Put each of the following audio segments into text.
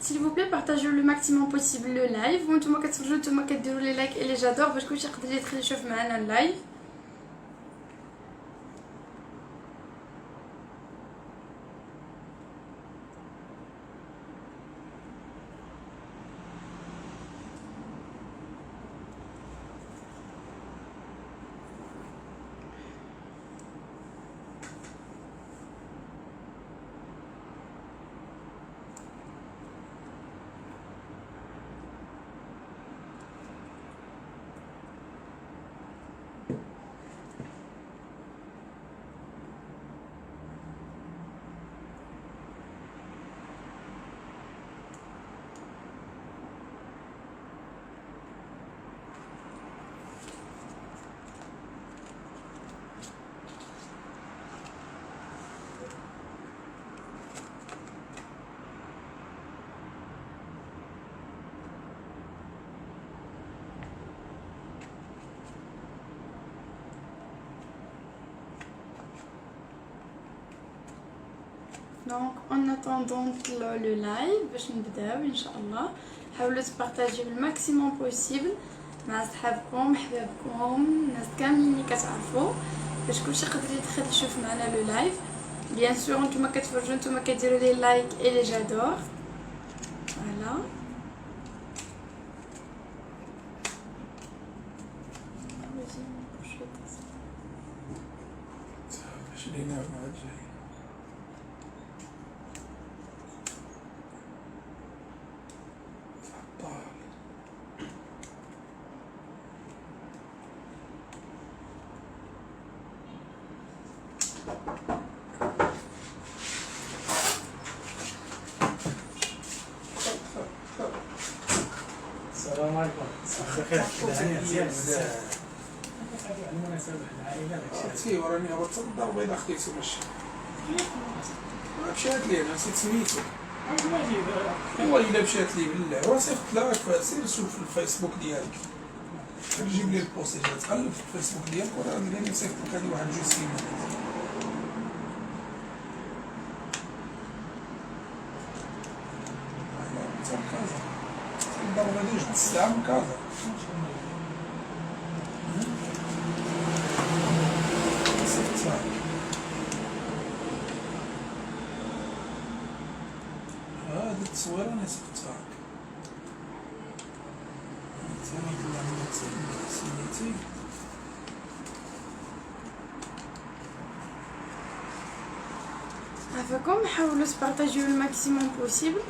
s'il vous plaît partagez le maximum possible le live وانتم كتفرجوا نتوما كديروا لي لايك اللي جادور باش كلشي يقدر يدخل يشوف معنا اللايف. Donc en attendant le live باش نبداو ان شاء الله حاولوا تبارطاجيو الماكسيموم بوسيبل مع صحابكم حبابكم الناس كاملين اللي كتعرفوا باش كلشي يقدر يدخل يشوف معنا لو لايف. بيان سور نتوما كتفرجوا نتوما كديروا لي لايك اي لي جادور. فوالا السلام عليكم. بخير. عرفتي وراني هبطت الضربه الى خديتو ماشي مشات لي انا نسيت سميتو والله الا مشات لي بالله وصيفط لك سير شوف في الفيسبوك ديالك جيب لي البوست اللي تقلب في الفيسبوك ديالك وراني نصيفط لك هذه واحد جوج سيمانات حتى كازا الضربه ديال جوج الساعه من كازا هذه التصويره انا صفتها ثاني كل سميتي عافاكم حاولوا تبارطاجيو الماكسيموم بوسيبل.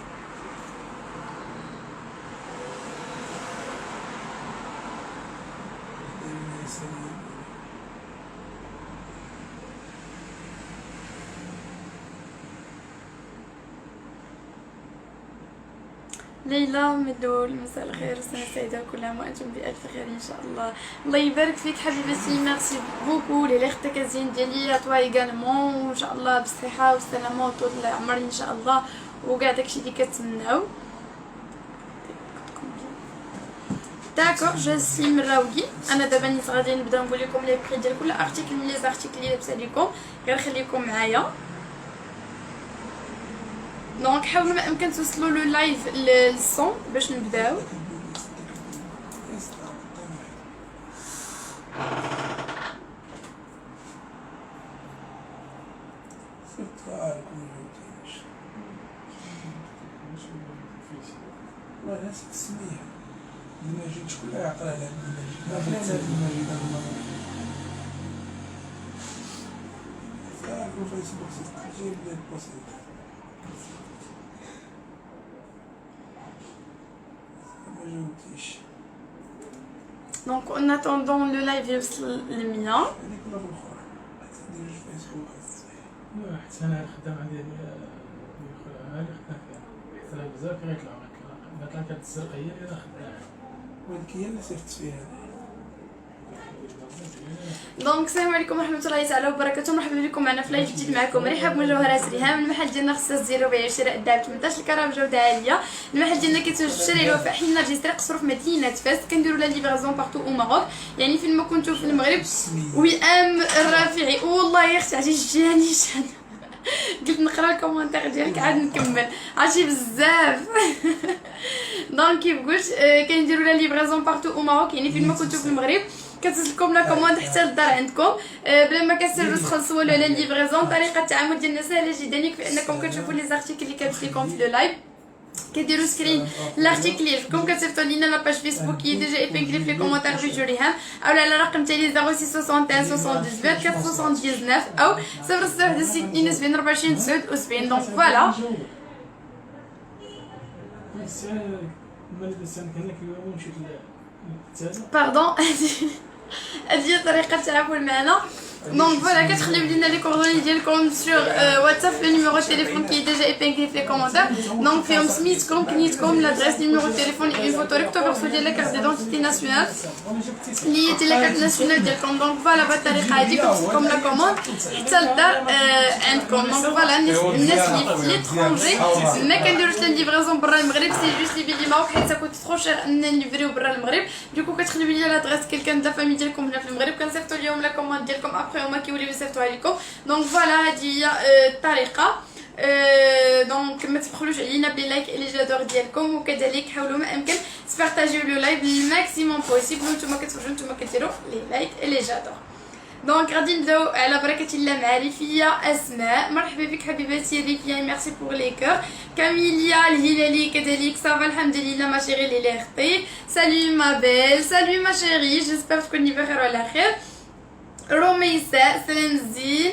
ليلى مدول مساء الخير وسنة سعيدة وكل عام وانتم بألف خير ان شاء الله. الله يبارك فيك حبيبتي ميرسي بوكو لي اختك زين ديالي توا ايغالمون وان شاء الله بالصحة والسلامة وطول العمر ان شاء الله وكاع داكشي اللي كتمناو. داكور جاسي مراوي انا دابا نيت غادي نبدا نقول لكم لي بري ديال كل ارتيكل من لي زارتيكل اللي لابسه لكم غير خليكم معايا. دونك حاولوا ما امكن توصلوا لو لايف للصون باش نبداو. ما ناس تسميها المجيد شكون اللي يعقل على المجيد الفيسبوك جيب لي البوست ما جاوبتيش. دونك ان اتوندون لو لايف يوصل ل100 هذيك كلها في الاخرى ندير فيسبوك حتى انا الخدامه ديالي هي اللي خدام فيها حتى بزاف كيطلعوا مثلا كتسرق هي اللي خدامه وهذيك هي اللي صيفط فيها. دونك السلام عليكم ورحمه الله تعالى وبركاته. مرحبا بكم معنا في لايف جديد. معكم رحاب مجوهرات ريهام. المحل ديالنا خصها ديروا بيع شراء الذهب 18 الكره بجوده عاليه. المحل ديالنا كيتوجد في الشارع الوفاء حنا ريجستري قصروا في مدينه فاس. كنديروا لا ليفرازون بارتو او ماروك يعني فين ما كنتو في المغرب. وي ام الرافعي والله يا اختي عجيب جاني قلت نقرا الكومنتير ديالك عاد نكمل عرفتي بزاف. دونك كيف قلت كنديروا لا ليفريزون بارتو او ماروك، يعني فين ما كنتو في المغرب كتوصلكم لا كوموند حتى للدار عندكم بلا ما كتسالوا تخلصوا ولا لا ليفريزون. طريقه التعامل ديالنا سهله جدا، يكفي انكم كتشوفوا لي زارتيكل اللي كنمشي لكم في لو لايف، كديروا سكرين لارتيكل اللي يعجبكم كتصيفطوا لينا لاباج فيسبوك اللي ديجا ايبينغلي في لي كومونتير فيديو ريهام، اولا على رقم تاعي 0661 78 479 او 0661 72 24 79. دونك فوالا باردون هذه طريقه التعامل معنا. دونك فوالا كتخليو لينا لي كوردوني ديالكم سور واتساب لو نيميرو تليفون كي ديجا ايبينغلي في لي كومونتير. دونك فيهم سميتكم كنيتكم لادريس نيميرو تليفون اون فوتو ريكتو بيرسو ديال لا كارت ديدونتيتي ناسيونال اللي هي لا كارت ناسيونال ديالكم. دونك فوالا بهاد الطريقه هادي كتوصلكم لا كوموند حتى للدار عندكم. دونك فوالا الناس اللي في ليترونجي ما كنديروش لا ليفريزون برا المغرب، سي جوست لي بيلي ماروك حيت كنت ترو شير ان نليفريو برا المغرب. دوكو كتخليو لي لادريس كيلكان د لا فامي ديالكم هنا في المغرب كنصيفطوا ليهم لا كوموند ديالكم ابخي هما كيوليو يصيفطوها لكم. دونك فوالا هادي هي الطريقه. دونك ما تبخلوش علينا بلي لايك لي جادور ديالكم، وكذلك حاولوا ما امكن تبارطاجيو لو لايف الماكسيموم بوسيبل وانتم كتفرجوا انتم كديروا لي لايك لي جادور. دونك غادي نبداو على بركه الله مع ريفيا اسماء. مرحبا بك حبيبتي ريفيا، ميرسي بور لي كور. كاميليا الهلالي كذلك صافا الحمد لله ما شيري لي ليختي. سالو ما بيل، سالو ما شيري، جيسبر تكوني بخير وعلى خير. روميساء سلام زين.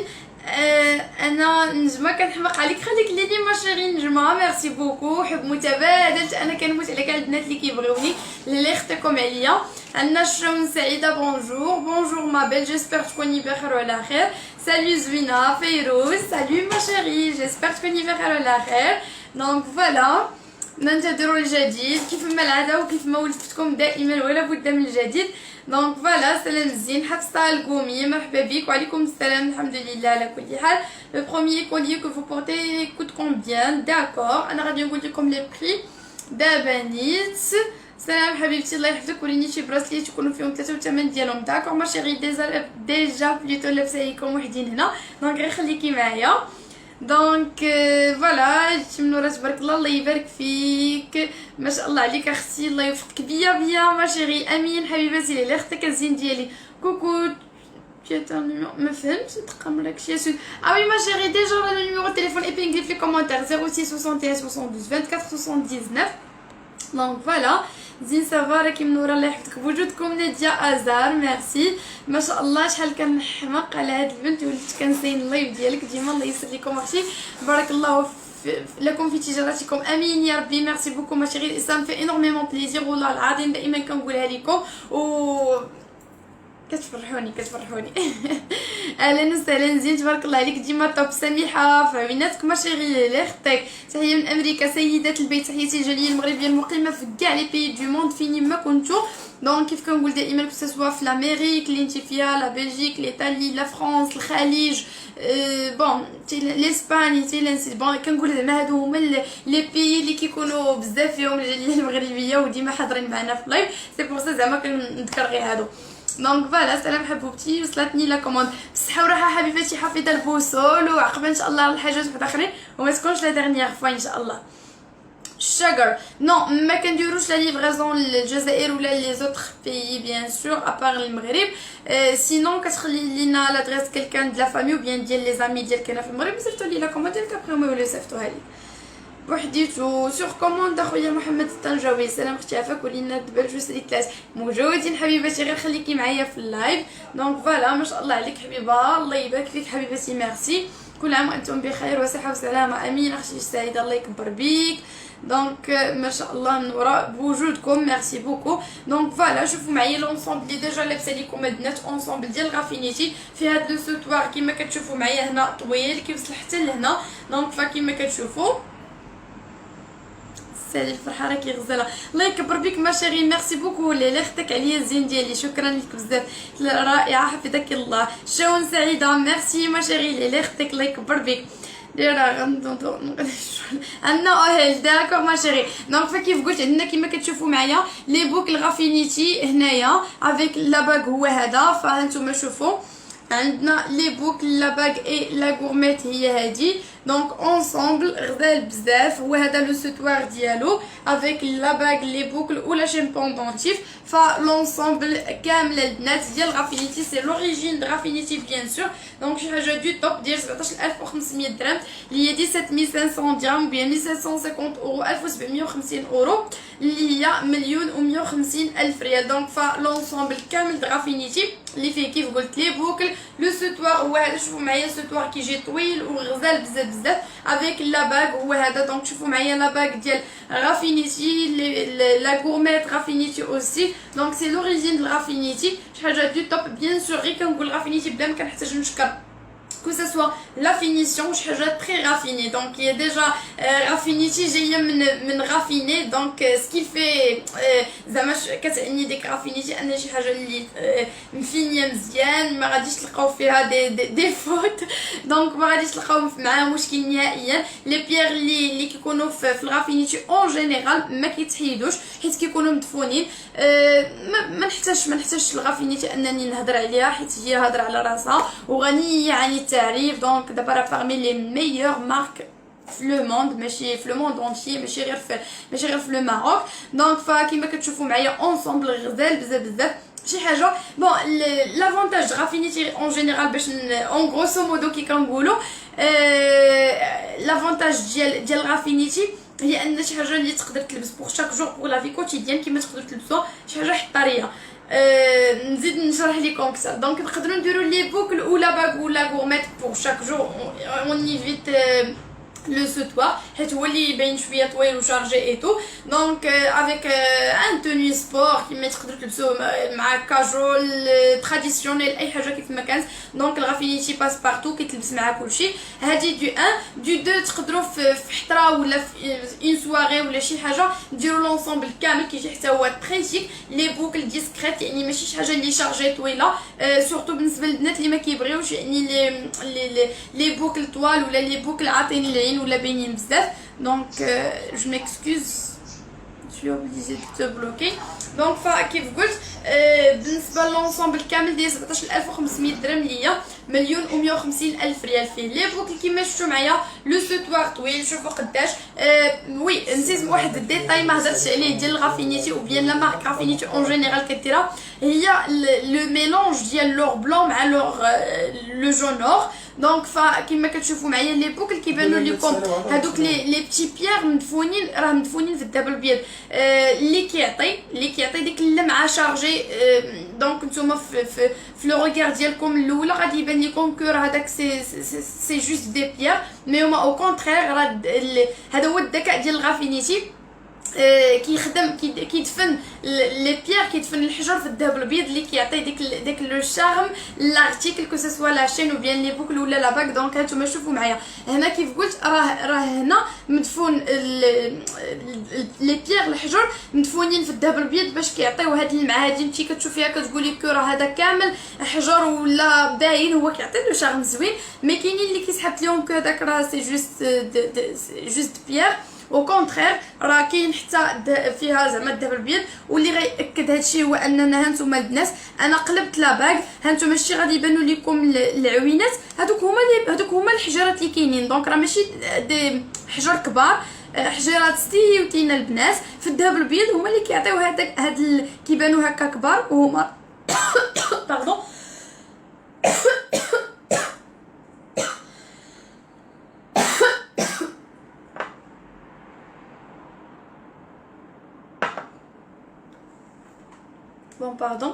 انا نجمه كنحماق عليك، خليك لي ما شيري نجمه، ميرسي بوكو، حب متبادل. انا كنموت على كاع البنات اللي كيبغيوني اللي اختكم عليا. عندنا شون سعيده بونجور بونجور ما بيل، جيسبر تكوني بخير وعلى خير. سالو زوينه فيروز، سالو ما شيري، جيسبر تكوني بخير وعلى خير. دونك فوالا ننتظروا الجديد كيف ما العاده وكيف ما ولفتكم دائما ولا بد من الجديد. دونك فوالا سلام زين. حفصه القومي مرحبا بك. وعليكم السلام الحمد لله على كل حال. لو بروميير كوليي كو فو بورتي كوت كومبيان داكور، انا غادي نقول لكم لي بري دابا نيت. سلام حبيبتي الله يحفظك، وريني شي براسليت يكونوا فيهم 3 وثمن ديالهم. داكور ما شيري ديجا بليتو لابسه ليكم وحدين هنا، دونك غير خليكي معايا. دونك فوالا جيتي منوره تبارك الله، الله يبارك فيك، ما شاء الله عليك اختي، الله يوفقك بيا بيا ما شيري. امين حبيبتي لي اختك الزين ديالي. كوكو ما فهمتش تقام لك شي سود. وي ما شيري ديجا راه لو نيميرو تليفون ايبينغلي في لي كومونتير 06 61 72 24 79. دونك فوالا زين صافا راكي منوره الله يحفظك بوجودكم. ناديه ازار ميرسي، ما شاء الله شحال كنحماق على هاد البنت، وليت كنسين اللايف ديالك ديما، الله يسر لكم اختي، بارك الله لكم في تجارتكم، امين يا ربي. ميرسي بوكو ما شيري، سا في انورميمون بليزير والله العظيم دائما كنقولها لكم و كتفرحوني. اهلا وسهلا زين تبارك الله عليك ديما طوب. سميحه في عويناتك ما شيري لاختك. تحيه من امريكا سيدات البيت، تحياتي الجاليه المغربيه المقيمه في كاع لي بيي دو موند فيني ما كنتو. دونك كيف كنقول دائما كو سوا في لامريك اللي انت فيها، لا بلجيك، ليطالي، لا فرنسا، الخليج، بون لاسباني، تيلانسي، بون كنقول زعما هادو هما لي بيي اللي كيكونوا بزاف فيهم الجاليه المغربيه وديما حاضرين معنا في لايف، سي بور سا زعما كنذكر غير هادو. دونك فوالا سلام حبوبتي، وصلتني لا كوموند بصحه وراحه حبيبتي، حافظه البوصول وعقبه ان شاء الله الحاجات واحد اخرين وما تكونش لا ديرنيير فوا ان شاء الله. الشجر نو ما كنديروش لا ليفريزون للجزائر ولا لي زوتر بيي بيان سور ابار المغرب. سينون كتخلي لينا لادريس كيلكان د لا فامي وبيان ديال لي زامي ديالك هنا في المغرب، صيفطوا لي لا كوموند ديالك ابخي هما يوليو يصيفطوها لي بوحديتو سور كوموند. اخويا محمد الطنجاوي سلام اختي عافاك، ولينا دبل جوج ريكلاس موجودين حبيبتي، غير خليكي معايا في اللايف. دونك فوالا ما شاء الله عليك حبيبه، الله يبارك فيك حبيبتي، ميرسي، كل عام وانتم بخير وصحه وسلامه. امين اختي السعيده الله يكبر بيك. دونك ما شاء الله منوره بوجودكم، ميرسي بوكو. دونك فوالا شوفوا معايا لونسومبل اللي ديجا لابسه لكم البنات، اونسومبل ديال غافينيتي في هذا لو سوتوار كما كتشوفوا معايا هنا طويل كيوصل حتى لهنا. دونك فكما كتشوفوا سالي الفرحه راكي غزاله، الله يكبر بك ما شيري، ميرسي بوكو لي اختك عليا الزين ديالي، شكرا لك بزاف رائعه حفظك الله. شون سعيده ميرسي ما شيري لي اختك الله يكبر بك. عندنا اوهل داكور ما شيري. دونك فكيف قلت عندنا كما كتشوفوا معايا لي بوك الغافينيتي هنايا افيك لا باغ هو هذا، فهانتوما شوفوا عندنا لي بوكل لا باغ اي لا غورميت هي هادي دونك اونصومبل غزال بزاف. هو هذا لو سوتوار ديالو افيك لا باغ لي بوكل ولا شين بوندونتيف. فلونصومبل كامل البنات ديال غافينيتي سي لوريجين غافينيتي بيان سور دونك شي حاجه دو توب ديال 17500 درهم اللي هي 17500 درهم بيان 1750 اورو 1750 اورو اللي هي 1,150,000 ريال. دونك فلونصومبل كامل غافينيتي اللي فيه كيف قلت لي بوكل لو سوتوار هو هذا. شوفوا معايا سوتوار كيجي طويل وغزال بزاف افيك لا باغ هو هذا. دونك شوفوا معايا لا باغ ديال غافينيتي لا غورميت غافينيتي اوسي دونك سي لوريجين غافينيتي شي حاجه دو توب بيان سور. غير كنقول غافينيتي بلا ما كنحتاج نشكر que ça soit la finition شي حاجه très raffinée donc il y a déjà raffinity جايه من raffiné donc ce qui fait زعما كتعني ديك raffinity ان شي حاجه اللي مفينيه مزيان ما غاديش تلقاو فيها دي فوت دونك ما غاديش تلقاو معاها مشكل نهائيا. لي بيير اللي كيكونوا في الرافينيتي اون جينيرال ما كيتحيدوش حيت كيكونوا مدفونين. ما نحتاجش الغافينيتي انني نهضر عليها حيت هي هضر على راسها وغنيه عن التعريف. دونك دابا parmi les meilleures marques في لو موند ماشي في لو موند اونتيي ماشي غير في لو ماروك. دونك فكيما كتشوفوا معايا اونصومبل غزال بزاف شي حاجه بون. لافونتاج غافينيتي اون جينيرال باش اون غروسو مودو كي كنقولوا لافونتاج ديال غافينيتي هي ان شي حاجه اللي تقدر تلبس بور شاك جور بور لا في كوتيديان كيما تقدروا تلبسوها شي حاجه حطاريه. نزيد نشرح لكم اكثر. دونك نقدروا نديروا لي بوكل ولا باغ ولا غورميت بور شاك جور اون ايفيت لو سوتوار حيت هو اللي يبين شويه طويل وشارجي اي تو. دونك افيك ان توني سبور كيما تقدروا تلبسوه مع كاجول تراديسيونيل اي حاجه كيف ما كانت. دونك الغافينيتي باس بارتو كيتلبس مع كلشي. هادي دو 1 دو 2 تقدروا في حطره ولا في اون سواري ولا شي حاجه ديروا لونسومبل كامل كيجي حتى هو بريتيك. لي بوكل ديسكريت يعني ماشي شي حاجه اللي شارجي طويله سورتو بالنسبه للبنات اللي ما كيبغيوش يعني لي بوكل طوال ولا لي بوكل عاطين العين ولا باينين بزاف. دونك جو ميكسكوز شو obligée de te bloquer. دونك فكيف قلت بالنسبه للونسومبل كامل ديال 17500 درهم اللي هي 1,150,000 ريال. فيه لي بوكل كيما شفتوا معايا لو سوتوار طويل. شوفوا قداش وي نسيت واحد الديتاي ما هضرتش عليه ديال غافينيتي او بيان لا مارك غافينيتي اون جينيرال كديرها هي لو ميلونج ديال لور بلون مع لور لو جون اور. دونك فكيما كتشوفوا معايا لي بوكل كيبانوا لكم هذوك لي بتي بيير مدفونين راه مدفونين في الذهب الابيض اللي كيعطي ديك اللمعه شارجي. دونك نتوما في لو ريغار ديالكم الاولى غادي يبان لكم كو راه هذاك سي جوست دي بيير مي هما او كونترير راه هذا هو الذكاء ديال الغافينيتي كيخدم كيدفن لي بيير كيدفن الحجر في الذهب الابيض اللي كيعطي ديك لو شارم لارتيكل كو سوا لا شين او بيان لي بوكل ولا لا باك. دونك هانتوما شوفوا معايا هنا كيف قلت راه هنا مدفون لي بيير الحجر مدفونين في الذهب الابيض باش كيعطيو هاد المعادن انت كتشوفيها كتقولي كو راه هذا كامل حجر ولا باين هو كيعطي لو شارم زوين. مي كاينين اللي كيسحب لهم كو داك راه سي جوست بيير او كونترير راه كاين حتى فيها زعما الذهب الابيض. واللي غياكد هادشي هو اننا هانتوما البنات انا قلبت لا باغ هانتوما شتي غادي يبانوا لكم العوينات هادوك هما الحجرات اللي كاينين. دونك راه ماشي دي حجر كبار حجرات ستيوتين البنات في الذهب الابيض هما اللي كيعطيو هاد كيبانوا هكا كبار وهما باردون بون باردون.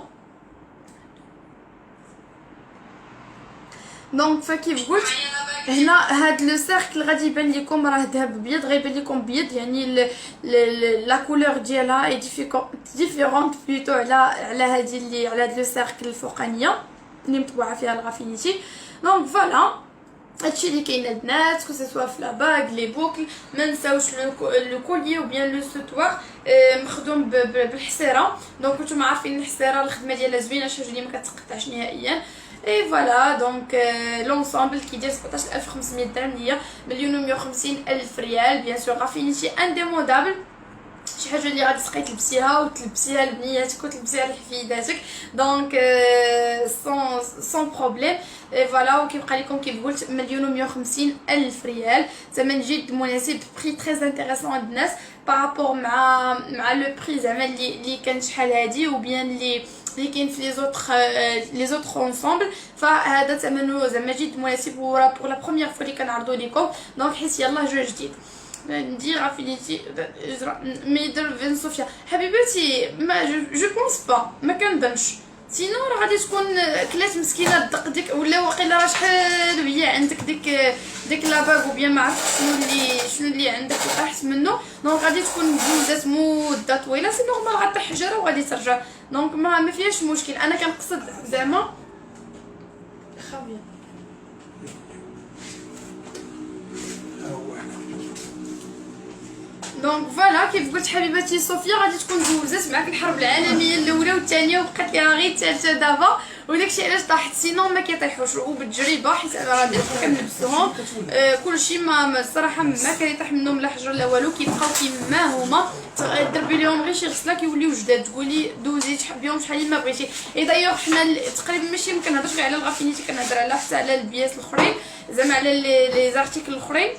دونك فكيف قلت هنا هاد لو سيركل غادي يبان لكم راه ذهب ابيض غيبان لكم بيض يعني لا كولور ديالها اي ديفيرونت بلوتو على هادي اللي على هاد لو سيركل الفوقانيه اللي مطبوعه فيها الغافينيتي. دونك فوالا هادشي اللي كاين البنات كو سوا في لا باغ لي بوكل. ما نساوش لو كوليي وبيان لو سوتوار مخدوم بالحصيره. دونك نتوما عارفين الحصيره الخدمه ديالها زوينه شي حاجه اللي ما كتقطعش نهائيا. اي فوالا دونك لونسومبل كيدير 17500 درهم هي 1,150,000 ريال. بيان سور غافينيتي انديمودابل شي حاجه اللي غادي تبقاي تلبسيها وتلبسيها لبنياتك وتلبسيها لحفيداتك دونك سون بروبليم فوالا. وكيبقى لكم كيف قلت 1,150,000 ريال، ثمن جد مناسب، بري تري انتريسون عند الناس بارابور مع لو بري زعما اللي كان شحال هادي وبيان اللي كاين في لي زوتر اونصومبل. فهذا ثمنه زعما جد مناسب وراه بور لا بروميير فوا اللي كنعرضو لكم. دونك حيت يلاه جو جديد ندير افينيتي ميدر فين صوفيا حبيبتي ما جو بونس با ما كنظنش سينو راه غادي تكون كلات مسكينه الدق ديك ولا واقيلا راه شحال وهي عندك ديك لاباغ وبيان ما عرفت شنو اللي عندك وطاحت منه. دونك غادي تكون دوزات مده طويله سي نورمال غطيح حجره وغادي ترجع. دونك ما فيهاش مشكل. انا كنقصد زعما خاويه دونك فوالا كيف قلت حبيبتي صوفيا غادي تكون دوزات معاك الحرب العالميه الاولى والثانيه وبقات ليها غير الثالثه دابا وداكشي علاش طاحت سينو ما كيطيحوش وبالتجربه حيت انا راه ديما كنلبسهم كلشي ما الصراحه ما كيطيح منهم لا حجر لا والو كيبقاو كيما هما تضربي لهم غير شي غسله كيوليو جداد تقولي دوزي تحب بهم شحال ما بغيتي. اي دايوغ حنا تقريبا ماشي ما كنهضرش غير على الغافينيتي كنهضر على حتى على البياس الاخرين زعما على لي زارتيكل الاخرين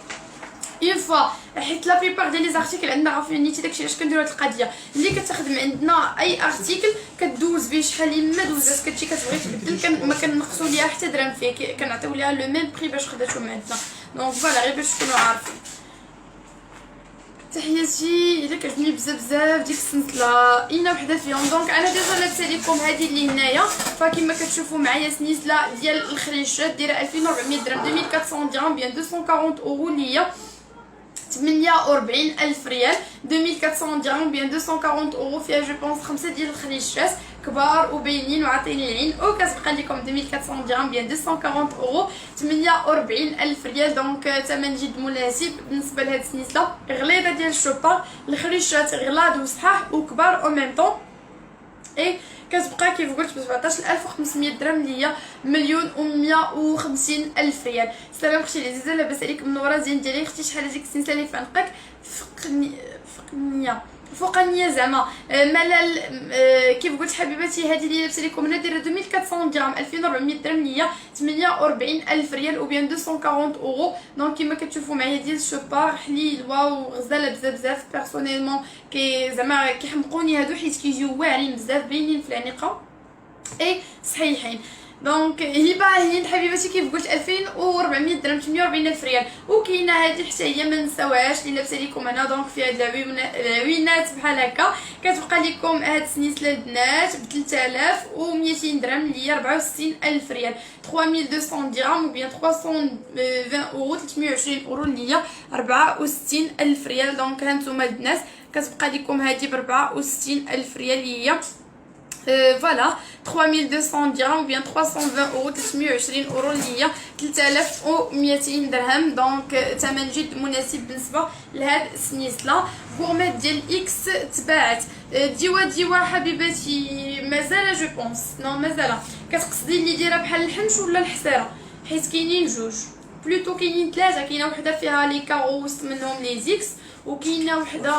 اون فوا حيت لا بيبار ديال لي زارتيكل عندنا غافينيتي داكشي علاش كنديرو هاد القضيه اللي كتخدم عندنا اي ارتيكل كدوز به شحال ما دوزات كتجي كتبغي تبدل ما كنقصوا ليها حتى درهم فيه كنعطيو ليها لو ميم بري باش خداتهم عندنا. دونك فوالا غير باش تكونوا عارفين. تحياتي الا كتعجبني بزاف ديك السنسله اين وحده فيهم. دونك انا ديجا لابسه لكم هذه اللي هنايا فكما كتشوفوا معايا سنيسله ديال الخريشات دايره 2400 درهم 2400 درهم بيان 240 اورو اللي هي 48,000 ريال 2400 درهم بيان 240 اورو فيها جو بونس 5 ديال الخريشات كبار وباينين وعاطين العين وكتبقى لكم 2400 درهم بيان 240 اورو 48,000 ريال. دونك ثمن جد مناسب بالنسبه لهاد السنيسله غليظه ديال الشوبار الخريشات غلاض وصحاح وكبار او ميم طون اي كتبقى كيف قلت ب 17,500 درهم اللي هي 1,150,000 ريال. السلام اختي العزيزه لاباس عليك منوره زين ديالي اختي شحال هذيك السنسله اللي في عنقك فوقانيه زعما ملل كيف قلت حبيبتي هذه اللي لابسه لكم هنا دايره 2400 درهم 2400 درهم اللي هي 48,000 ريال وبيان 240 اورو. دونك كيما كتشوفوا معايا ديال الشوبار حليل واو غزاله بزاف بيرسونيلمون زعما كيحمقوني هادو حيت كيجيو واعرين بزاف باينين في العنقه اي صحيحين. دونك هبه هند حبيبتي كيف قلت 2400 درهم 48,000 ريال. وكاينه هذه حتى هي ما نساوهاش اللي لابسه لكم انا دونك فيها هاد العوينات بحال هكا كتبقى لكم هاد السنيسله البنات ب 3,200 درهم اللي هي 64,000 ريال 3200 درهم وبيان 320 اورو 320 اورو اللي هي 64,000 ريال. دونك هانتوما البنات كتبقى لكم هذه ب 64,000 ريال اللي هي فوالا 3200 درهم بيان 320 اورو 320 اورو اللي هي 3200 درهم. دونك ثمن جد مناسب بالنسبه لهاد السنيسله. فورمات ديال اكس تباعت ديوا حبيباتي مازال جو بونس نو مازال كتقصدي اللي دايره بحال الحنش ولا الحسيره حيت كاينين جوج بلوتو كاينين ثلاثه كاينه وحده فيها لي كارو وسط منهم لي زيكس وكاينه وحده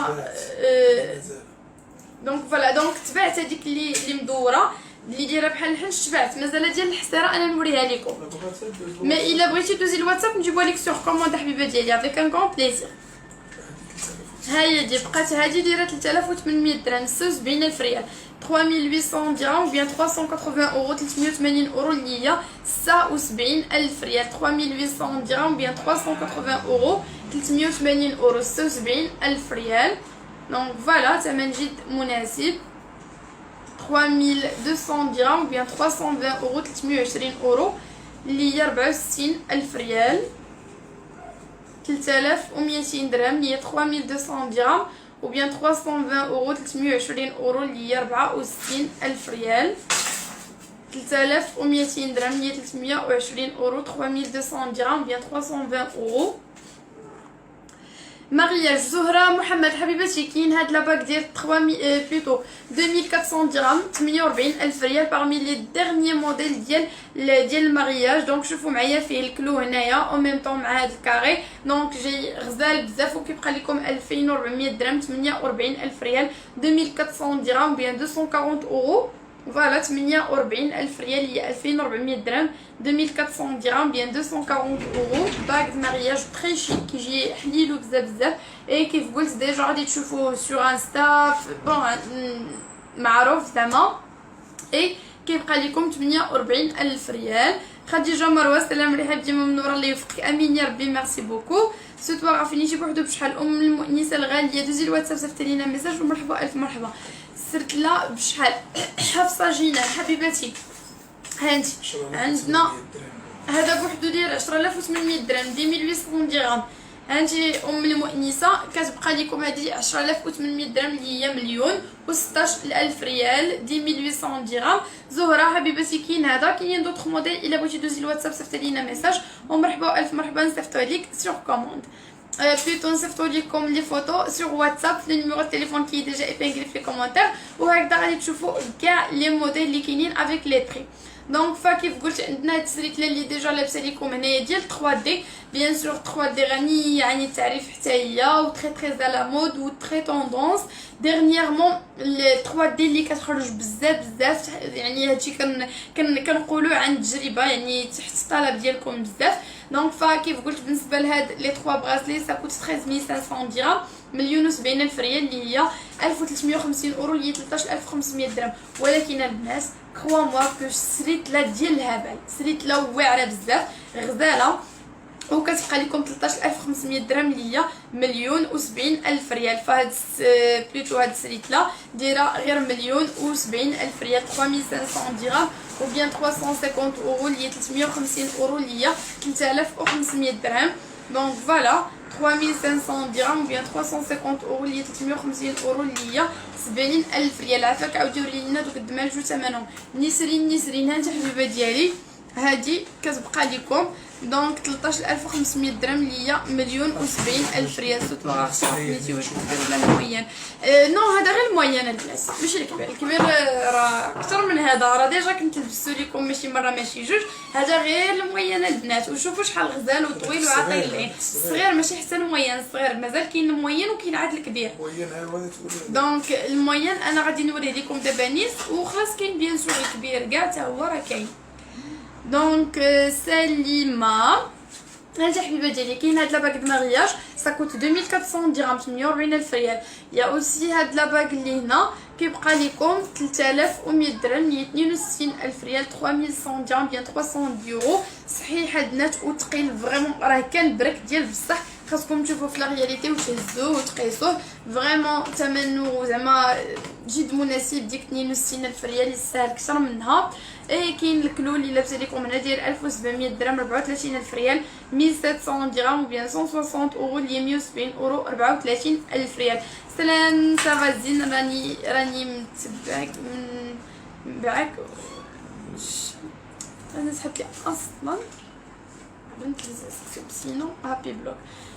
دونك فوالا. دونك تبعت هذيك اللي مدوره اللي دايره بحال الحنش تبعت مازال ديال الحسيره انا نوريها لكم مي الا بغيتي دوزي الواتساب نجيبوها لك سور كوموند حبيبه ديالي افيك ان كون بليزير. ها هي دي بقات هذه دايره 3,800 درهم 76,000 ريال 3800 درهم بيان 380 اورو 380 اورو اللي هي 76,000 ريال 3800 درهم بيان 380 اورو 380 اورو 76,000 ريال. دونك فوالا ثمن جد مناسب 3200 درهم بيان 320 اورو 320 اورو اللي هي 64,000 ريال 3200 درهم اللي هي 3200 درهم وبيان 320 اورو 320 اورو اللي هي 64,000 ريال 3200 درهم اللي هي 320 اورو 3200 درهم بيان 320 اورو مارياج زهرة محمد حبيبتي كاين هاد لاباك ديال 3 بلوتو 2400 درهم 48 الف ريال parmi لي ديرنيي موديل ديال المارياج. دونك شوفوا معايا فيه الكلو هنايا او ميم طون مع هاد الكاري. دونك جاي غزال بزاف وكيبقى لكم 2400 درهم 48 الف ريال 2400 درهم بيان 240 اورو. فوالا 48 الف ريال هي 2400 درهم 2400 درهم بيان 240 اورو. باك دو مارياج تري شيك كيجي حليلو بزاف اي كيف قلت ديجا غادي تشوفوه سور انستا بون معروف زعما اي كيبقى لكم 48 الف ريال. خديجه مروه السلام عليكم ديما منوره الله يوفقك امين يا ربي ميرسي بوكو. سوتوا عرفيني بوحدو بشحال ام المؤنسه الغاليه دوزي الواتساب صيفطي لينا ميساج ومرحبا الف مرحبا. صرت لا بشحال حفصه جينا حبيبتي هانتي عندنا هذا بوحدو داير 10800 درهم 1800 درهم. هانتي ام المؤنسه كتبقى لكم هذه 10800 درهم اللي هي مليون و16 الف ريال 10800 درهم. زهره حبيبتي كاين هذا كاين دوطخ موديل الا بغيتي دوزي الواتساب صيفطي لينا ميساج ومرحبا الف مرحبا نصيفطو ليك سور كوموند. بلوتو نصيفطو لكم لي فوتو سور واتساب في النيميرو التليفون كي ديجا ايبينغلي في لي كومونتير وهكذا غادي تشوفوا كاع لي موديل اللي كاينين افيك لي بري. دونك فكيف قلت عندنا هاد السريكله اللي ديجا لابسه لكم هنايا ديال 3 دي بيان سور 3 دي غني يعني التعريف حتى هي و تري تري على مود و تري توندونس ديرنييرمون 3 دي اللي كتخرج بزاف يعني هادشي كنقولوا عن تجربه يعني تحت الطلب ديالكم بزاف. دونك فكيف قلت بالنسبه لهاد لي 3 براسلي سا كوت 13500 درهم مليون و70 الف ريال اللي هي 1350 اورو اللي هي 13500 درهم. ولكن البنات كوا موا كو سريت لا ديال الهبل سريت لا واعره بزاف غزاله وكتبقى لكم 13500 درهم اللي هي مليون و70 الف ريال. فهاد بلوتو هاد السريتله دايره غير مليون و70 الف ريال 3500 درهم وبيان 350 اورو اللي هي 350 اورو اللي هي 3500 درهم. دونك فوالا 3500 درهم وبيان 350 اورو اللي هي 350 اورو اللي هي 70 الف ريال. عافاك عاودي وري لينا دوك الدماج ثمنهم. نسرين هانت حبيبه ديالي هادي كتبقى لكم دونك 13500 درهم اللي هي مليون و70 الف ريال. سوتو عرفتي واش كبير ولا الموين نو هذا غير الموين البنات ماشي الكبير راه اكثر من هذا راه ديجا كنت لبستو لكم ماشي مره ماشي جوج هذا غير الموين البنات. وشوفوا شحال غزال وطويل وعاطي العين الصغير ماشي حتى الموين الصغير مازال كاين الموين وكاين عاد الكبير. دونك الموين انا غادي نوري لكم دابا نيس وخلاص كاين بيان سور الكبير كاع حتى هو راه كاين. دونك سليمه هانتي حبيبه ديالي كاين هاد لاباك د مارياج سا كوت 2400 درهم 48 الف ريال. يا اوسي هاد لاباك اللي هنا كيبقى لكم 3100 درهم هي 62 الف ريال 3100 درهم بيان 300 يورو. صحيح هاد نات وثقيل فريمون راه كان برك ديال بصح خاصكم تشوفوا في لا رياليتي وتهزوه وتقيسوه فريمون ثمنه زعما جد مناسب ديك 62 الف ريال يستاهل اكثر منها. اي كاين الكلو اللي لابسه لكم هنا داير 1700 درهم 34 الف ريال 1700 درهم وبيان 160 اورو اللي هي 170 اورو 34 الف ريال. سلام سافا زين راني متبعك بعك انا سحبتي اصلا بنت سينو هابي بلوك.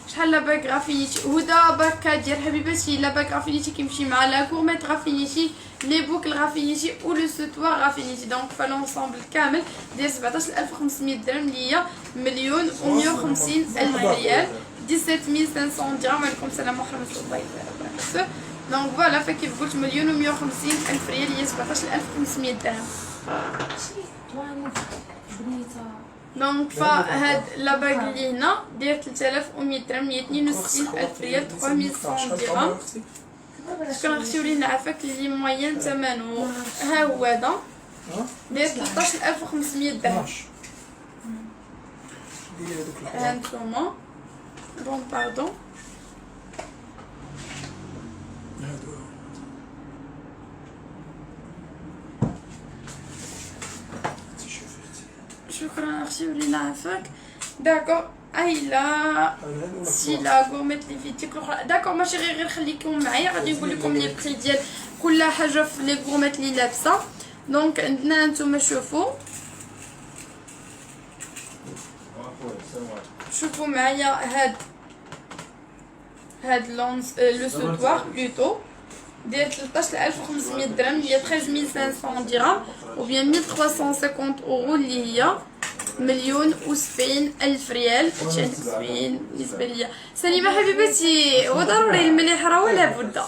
شحال لاباك غافينيتي هدى باكا ديال حبيبتي لاباك غافينيتي كيمشي مع لا كورميت غافينيتي لي بوكل غافينيتي و لو سوتوار غافينيتي. دونك فالونسومبل كامل ديال 17500 درهم اللي هي مليون و150 الف ريال 17500 درهم. وعليكم السلام ورحمه الله وبركاته. دونك فوالا فكيف قلت مليون و150 الف ريال هي 17500 درهم. دونك فهاد لاباك اللي هنا داير 3100 درهم هي 62 الف ريال 3100 درهم. شكون غنختيو لينا عافاك اللي موين ثمنه ها هو هذا داير 13500 درهم. هانتوما بون باردون شكرا اختي ولينا عافاك. داكور ايلا سي لا غورميت لي فيديك الاخرى داكور ماشي غير خليكم معايا غادي نقول لكم لي بري ديال كل حاجه في لي غورميت اللي لابسه. دونك عندنا نتوما شوفوا معايا هاد لو سوتوار بلوتو داير 13500 درهم هي 13500 درهم و بيان 1350 اورو اللي هي 1,070,000 ريال. هادشي عندك زوين بالنسبه ليا. سليمه حبيبتي هو ضروري المليح راه ولا بد.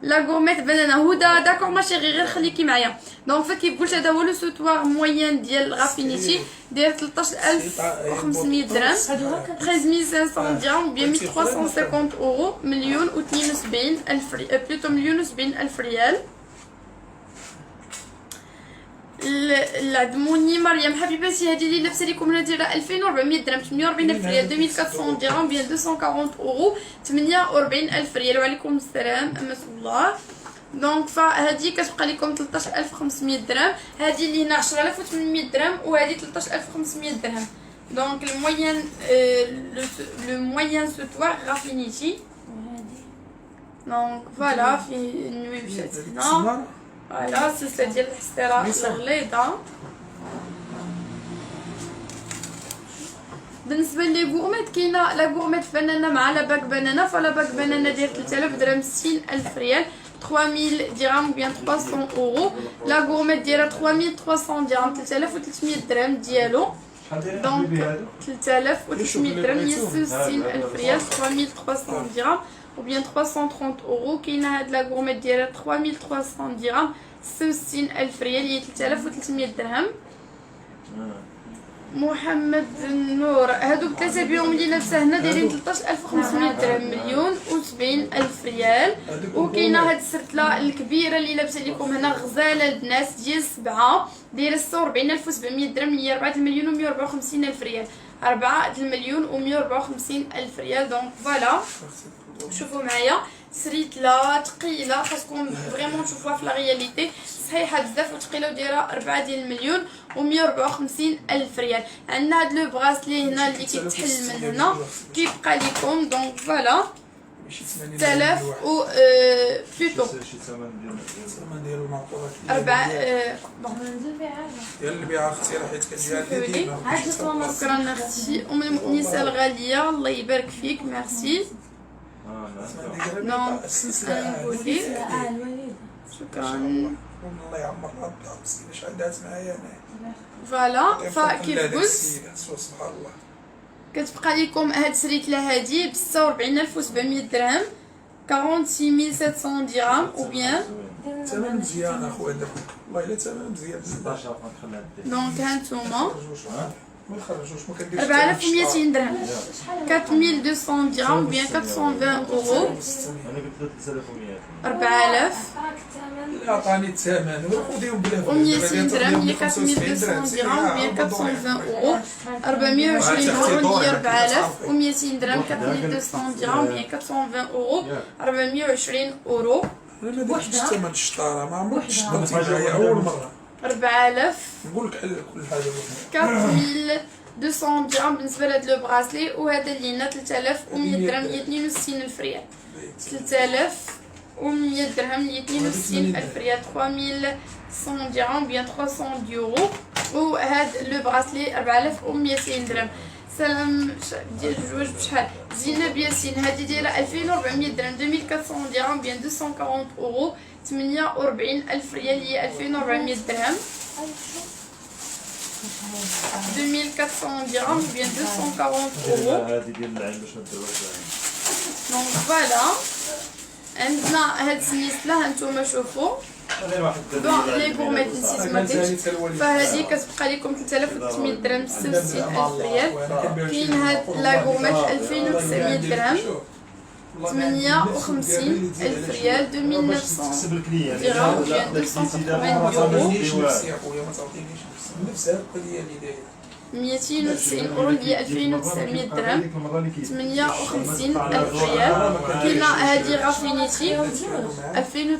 لا غورميت بنانا هدى داكور ماشي غير خليكي معايا. دونك فكي قلت هذا هو لو سوتوار موين ديال رافينيتي داير 13500 درهم 13500 درهم بيان 1350 اورو 1,072,000 ريال بلوتو 1,072,000 ريال. العدموني مريم حبيبتي هذه اللي لابسه لكم هنا دايره 2400 درهم 48,000 ريال 2400 درهم بيان 240 اورو 48,000 ريال. وعليكم السلام اما الله. دونك فهذه كتبقى لكم 13500 درهم. هذه اللي هنا 10,800 درهم وهذه 13500 درهم. دونك الموين لو موين سوتوار رافينيتي. دونك فوالا في النوي مشات هنا. فوالا السلسله ديال الحستيره الغليظه. بالنسبه لي غورميت كاينه لا غورميت بنانا مع لا باك بنانا. فلا باك بنانا داير 3000 درهم 60,000 ريال 3000 درهم بيان 300 اورو. لا غورميت دايره 3300 درهم 3300 درهم ديالو. دونك 3300 درهم هي 66,000 ريال 3300 درهم ou bien 330 euros. كاينه هاد لا غورميت دايره 3300 درهم 66,000 ريال هي 3300 درهم. محمد النور هادوك ثلاثه بيهم اللي لابسه هنا دايرين 13,500 درهم 1,070,000 ريال. وكاينه هاد السرتله الكبيره اللي لابسه لكم هنا غزاله البنات ديال 7 دايره 46,700 درهم هي 4,154,000 ريال 4,154,000 ريال. دونك فوالا شوفوا معايا سريتله ثقيله خاصكم فريمون تشوفوها في لا رياليتي صحيحه بزاف وثقيله ودايره 4,154,000 ريال. عندنا هاد لو براسلي هنا اللي كيتحل من هنا كيبقى لكم. دونك فوالا 6000 و بلوتو 4 ديال البيعه اختي راه حيت كتجي ديما. شكرا اختي ام المؤنسه الغاليه الله يبارك فيك ميرسي. دونك نقول لك شكرا الله يعمرها بها مسكينه شحال دازت معايا انا. فوالا فكيف قلت سبحان الله كتبقى لكم هاد السريتله هادي ب 46,700 درهم 46,700 درهم او بيان ثمن مزيان اخويا دابا والله الا ثمن مزيان بزاف. دونك هانتوما ما نخرجوش ما كنديرش 4,200 درهم 4,200 درهم بيان 420 اورو 4,000 لا عطاني الثمن وخذيهم بلا و 200 درهم هي 4,200 درهم بيان 420 اورو 420 اورو هي 4,000 و 200 درهم 4,200 درهم بيان 420 اورو 420 اورو. انا ما درتش ثمن الشطاره ما عمرك شطرتي معايا اول مره. 4,000 نقول لك على كل حاجه 4,200 درهم بالنسبه لهاد لو براسلي. وهذا اللي هنا 3,100 درهم هي 62,000 ريال 3,100 درهم هي 62,000 ريال 3,100 درهم بيان 300 يورو. وهاد لو براسلي 4,200 درهم. سلام ديال الجواج بشحال زينب ياسين هادي دايره 2,400 درهم 2,400 درهم بيان 240 اورو 48,000 ريال هي 2,400 درهم 2,400 درهم بيان 240 اورو. هادي ديال العين باش ما نديروهاش. دونك فوالا عندنا هاد السنيسله هانتوما شوفوا دونك لي غورميت نسيت ما قلتش فهادي كتبقى لكم 3,300 درهم 66,000 ريال. كاين هاد لا غورميت 2,900 درهم 58,000 ريال 2,900 درهم بيان 280 يورو نفس القضيه اللي دايره 290 اورو هي 2,900 درهم 58,000 ريال. كاينه هادي رافينيتي 2,900